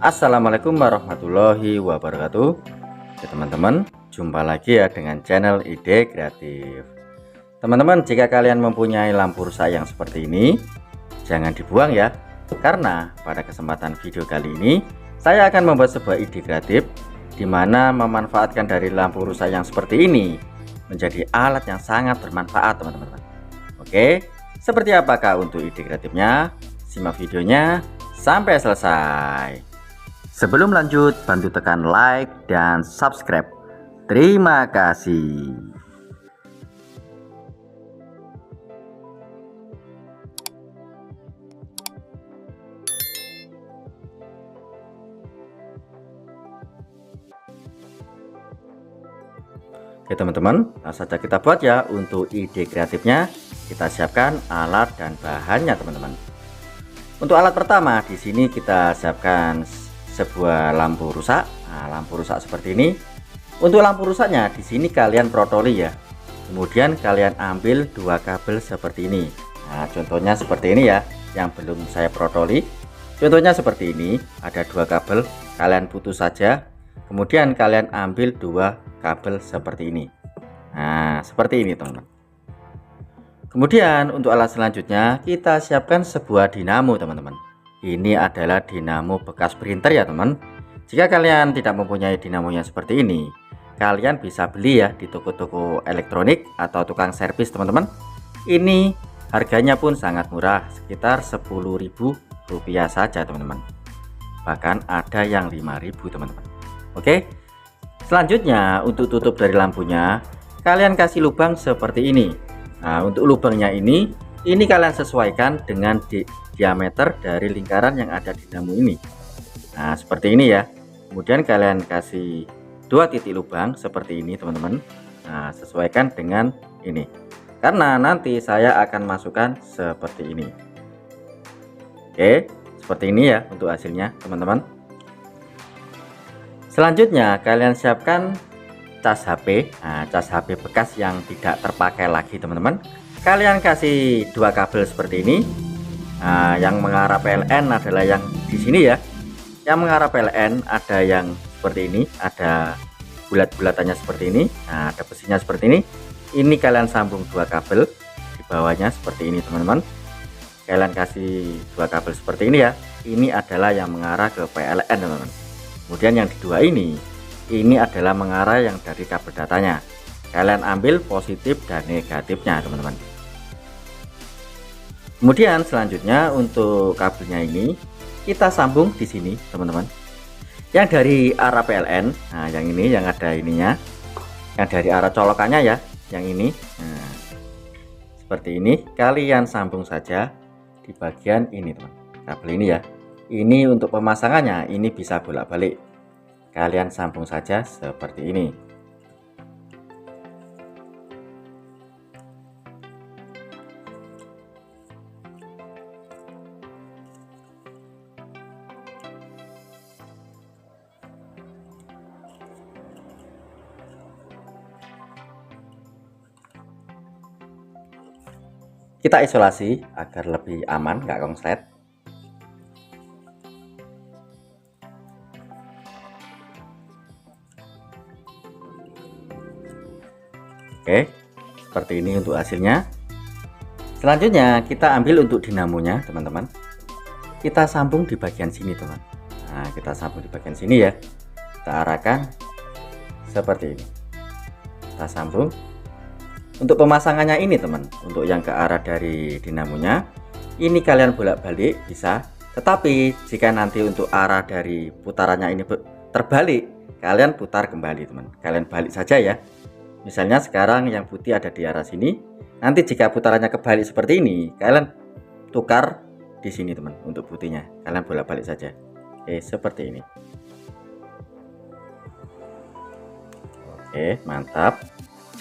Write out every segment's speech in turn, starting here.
Assalamualaikum warahmatullahi wabarakatuh. Ya teman-teman, jumpa lagi ya dengan channel Ide Kreatif. Teman-teman, jika kalian mempunyai lampu rusak yang seperti ini, jangan dibuang ya. Karena pada kesempatan video kali ini saya akan membuat sebuah ide kreatif di mana memanfaatkan dari lampu rusak yang seperti ini menjadi alat yang sangat bermanfaat, teman-teman. Oke, seperti apakah untuk ide kreatifnya? Simak videonya sampai selesai. Sebelum lanjut, bantu tekan like dan subscribe. Terima kasih. Oke teman-teman, langsung saja kita buat ya. Untuk ide kreatifnya, kita siapkan alat dan bahannya teman-teman. Untuk alat pertama, di sini kita siapkan sebuah lampu rusak. Nah, lampu rusak seperti ini. Untuk lampu rusaknya di sini kalian protoli ya. Kemudian kalian ambil dua kabel seperti ini. Nah, contohnya seperti ini ya, yang belum saya protoli. Contohnya seperti ini, ada dua kabel, kalian putus saja. Kemudian kalian ambil dua kabel seperti ini. Nah, seperti ini teman-teman. Kemudian untuk alat selanjutnya kita siapkan sebuah dinamo teman-teman. Ini adalah dinamo bekas printer ya teman. Jika kalian tidak mempunyai dinamonya seperti ini, kalian bisa beli ya di toko-toko elektronik atau tukang servis teman-teman. Ini harganya pun sangat murah, sekitar Rp10.000 saja teman-teman. Bahkan ada yang Rp5.000 teman-teman. Oke, selanjutnya untuk tutup dari lampunya kalian kasih lubang seperti ini. Nah, untuk lubangnya ini kalian sesuaikan dengan diameter dari lingkaran yang ada di dinamo ini. Nah, seperti ini ya. Kemudian kalian kasih dua titik lubang seperti ini teman-teman. Nah, sesuaikan dengan ini. Karena nanti saya akan masukkan seperti ini. Oke, seperti ini ya untuk hasilnya teman-teman. Selanjutnya kalian siapkan cas HP. Nah, cas HP bekas yang tidak terpakai lagi teman-teman. Kalian kasih dua kabel seperti ini. Nah, yang mengarah PLN adalah yang di sini ya. Yang mengarah PLN ada yang seperti ini, ada bulat-bulatannya seperti ini. Nah, ada besinya seperti ini. Ini kalian sambung dua kabel di bawahnya seperti ini teman-teman. Kalian kasih dua kabel seperti ini ya. Ini adalah yang mengarah ke PLN teman-teman. Kemudian yang di dua ini adalah mengarah yang dari kabel datanya. Kalian ambil positif dan negatifnya teman-teman. Kemudian selanjutnya untuk kabelnya ini kita sambung di sini teman-teman. Yang dari arah PLN, nah yang ini yang ada ininya, yang dari arah colokannya ya, yang ini. Nah, seperti ini kalian sambung saja di bagian ini teman. Kabel ini ya. Ini untuk pemasangannya ini bisa bolak-balik. Kalian sambung saja seperti ini. Kita isolasi agar lebih aman, nggak konslet. Oke, seperti ini untuk hasilnya. Selanjutnya kita ambil untuk dinamonya teman-teman. Kita sambung di bagian sini teman. Nah, kita sambung di bagian sini ya. Kita arahkan seperti ini. Kita sambung. Untuk pemasangannya ini teman, untuk yang ke arah dari dinamonya ini kalian bolak-balik bisa. Tetapi jika nanti untuk arah dari putarannya ini terbalik, kalian putar kembali teman. Kalian balik saja ya. Misalnya sekarang yang putih ada di arah sini. Nanti jika putarannya kebalik seperti ini, kalian tukar di sini teman. Untuk putihnya kalian bolak-balik saja. Oke, seperti ini. Oke, mantap.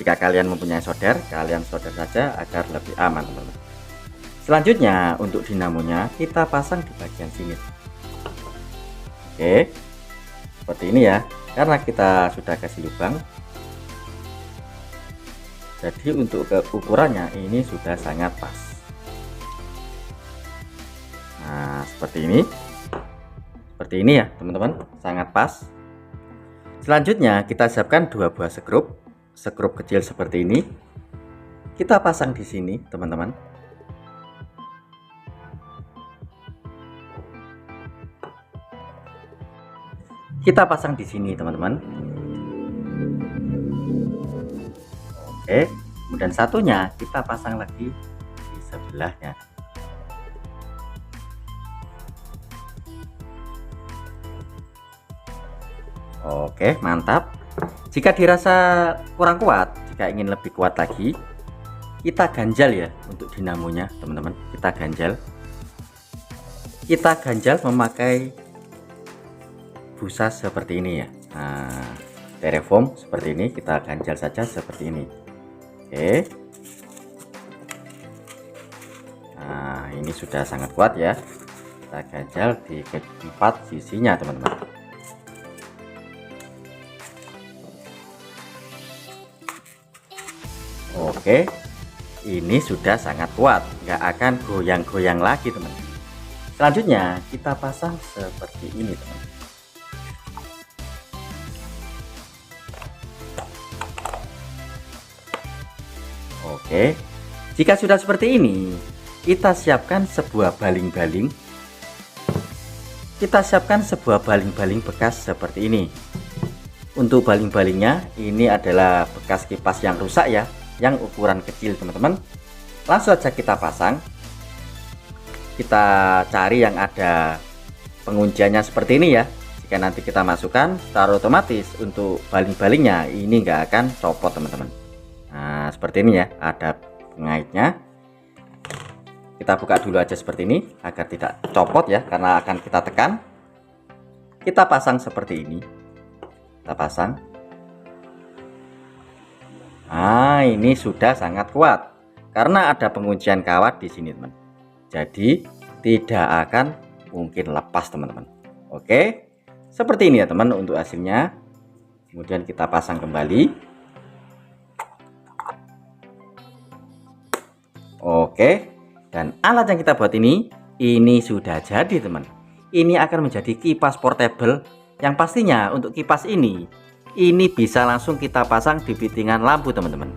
Jika kalian mempunyai solder, kalian solder saja agar lebih aman teman-teman. Selanjutnya untuk dinamonya kita pasang di bagian sini. Oke, seperti ini ya. Karena kita sudah kasih lubang, jadi untuk ukurannya ini sudah sangat pas. Nah, seperti ini. seperti ini ya teman-teman, sangat pas. Selanjutnya kita siapkan 2 buah sekrup kecil seperti ini. Kita pasang di sini teman-teman. Kita pasang di sini teman-teman. Oke, kemudian satunya kita pasang lagi di sebelahnya. Oke, mantap. Jika dirasa kurang kuat, jika ingin lebih kuat lagi, kita ganjal ya untuk dinamonya teman-teman. Kita ganjal memakai busa seperti ini ya. Nah, styrofoam seperti ini, kita ganjal saja seperti ini. Oke. Nah, ini sudah sangat kuat ya. Kita ganjal di keempat sisinya teman-teman. Oke, ini sudah sangat kuat, nggak akan goyang-goyang lagi teman. Selanjutnya kita pasang seperti ini teman. Oke, jika sudah seperti ini, kita siapkan sebuah baling-baling. Kita siapkan sebuah baling-baling bekas seperti ini. Untuk baling-balingnya, ini adalah bekas kipas yang rusak ya, yang ukuran kecil teman-teman. Langsung saja kita pasang. Kita cari yang ada pengunciannya seperti ini ya. Jika nanti kita masukkan secara otomatis untuk baling-balingnya ini nggak akan copot teman-teman. Nah seperti ini ya, ada pengaitnya. Kita buka dulu aja seperti ini agar tidak copot ya, karena akan kita tekan. Kita pasang seperti ini. Kita pasang. Nah, ini sudah sangat kuat karena ada penguncian kawat di sini, teman. Jadi tidak akan mungkin lepas, teman-teman. Oke, seperti ini ya, teman, untuk hasilnya. Kemudian kita pasang kembali. Oke, dan alat yang kita buat ini sudah jadi, teman. Ini akan menjadi kipas portable yang pastinya untuk kipas ini bisa langsung kita pasang di fittingan lampu, teman-teman.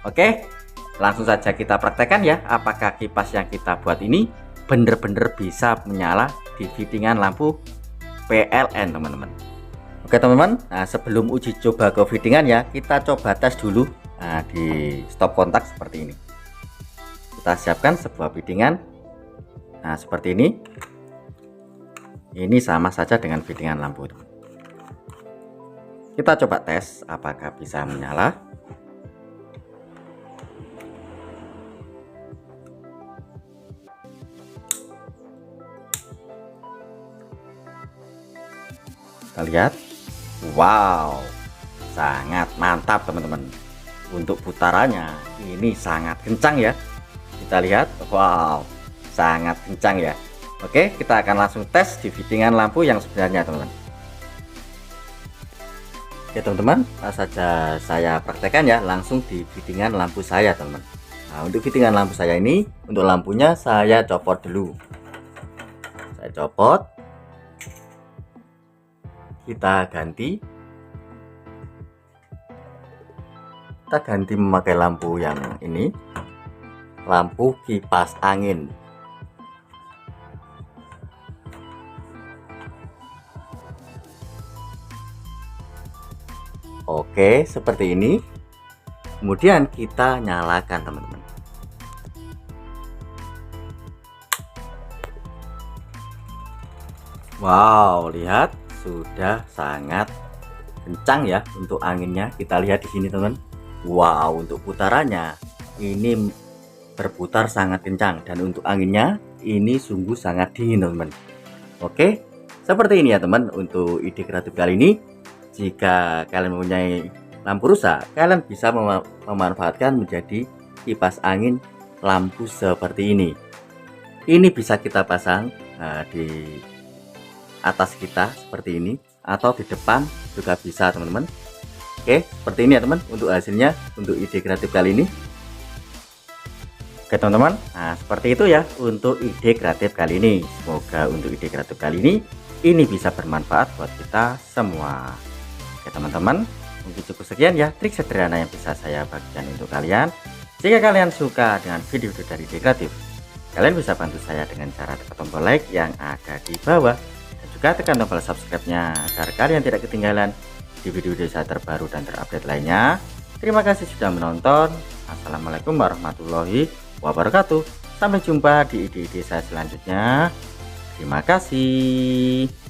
Oke, langsung saja kita praktekkan ya, apakah kipas yang kita buat ini benar-benar bisa menyala di fittingan lampu PLN, teman-teman. Oke teman-teman, nah sebelum uji coba ke fittingan ya, kita coba tes dulu. Nah, di stop kontak seperti ini. Kita siapkan sebuah fittingan. Nah seperti ini. Ini sama saja dengan fittingan lampu. Kita coba tes apakah bisa menyala. Kita lihat. Wow, sangat mantap teman-teman. Untuk putarannya ini sangat kencang ya. Kita lihat, wow, sangat kencang ya. Oke, kita akan langsung tes di fittingan lampu yang sebenarnya, teman-teman. Oke teman-teman, saja saya praktekkan ya langsung di fittingan lampu saya, teman-teman. Nah, untuk fittingan lampu saya ini, untuk lampunya saya copot dulu. Saya copot. Kita ganti. Kita ganti memakai lampu yang ini. Lampu kipas angin. Oke, seperti ini. Kemudian kita nyalakan, teman-teman. Wow, lihat sudah sangat kencang ya untuk anginnya. Kita lihat di sini, teman. Wow, untuk putarannya ini berputar sangat kencang, dan untuk anginnya ini sungguh sangat dingin, teman-teman. Oke, seperti ini ya, teman, untuk ide kreatif kali ini. Jika kalian mempunyai lampu rusak, kalian bisa memanfaatkan menjadi kipas angin lampu seperti ini. Ini bisa kita pasang di atas kita seperti ini, atau di depan juga bisa, teman-teman. Oke, seperti ini ya, teman, untuk hasilnya, untuk ide kreatif kali ini. Oke teman-teman, nah seperti itu ya untuk ide kreatif kali ini. Semoga untuk ide kreatif kali ini bisa bermanfaat buat kita semua. Oke teman-teman, mungkin cukup sekian ya trik sederhana yang bisa saya bagikan untuk kalian. Jika kalian suka dengan video dari ide kreatif, kalian bisa bantu saya dengan cara tekan tombol like yang ada di bawah, dan juga tekan tombol subscribe-nya agar kalian tidak ketinggalan di video-video saya terbaru dan terupdate lainnya. Terima kasih sudah menonton. Assalamualaikum warahmatullahi wabarakatuh. Sampai jumpa di ide-ide saya selanjutnya. Terima kasih.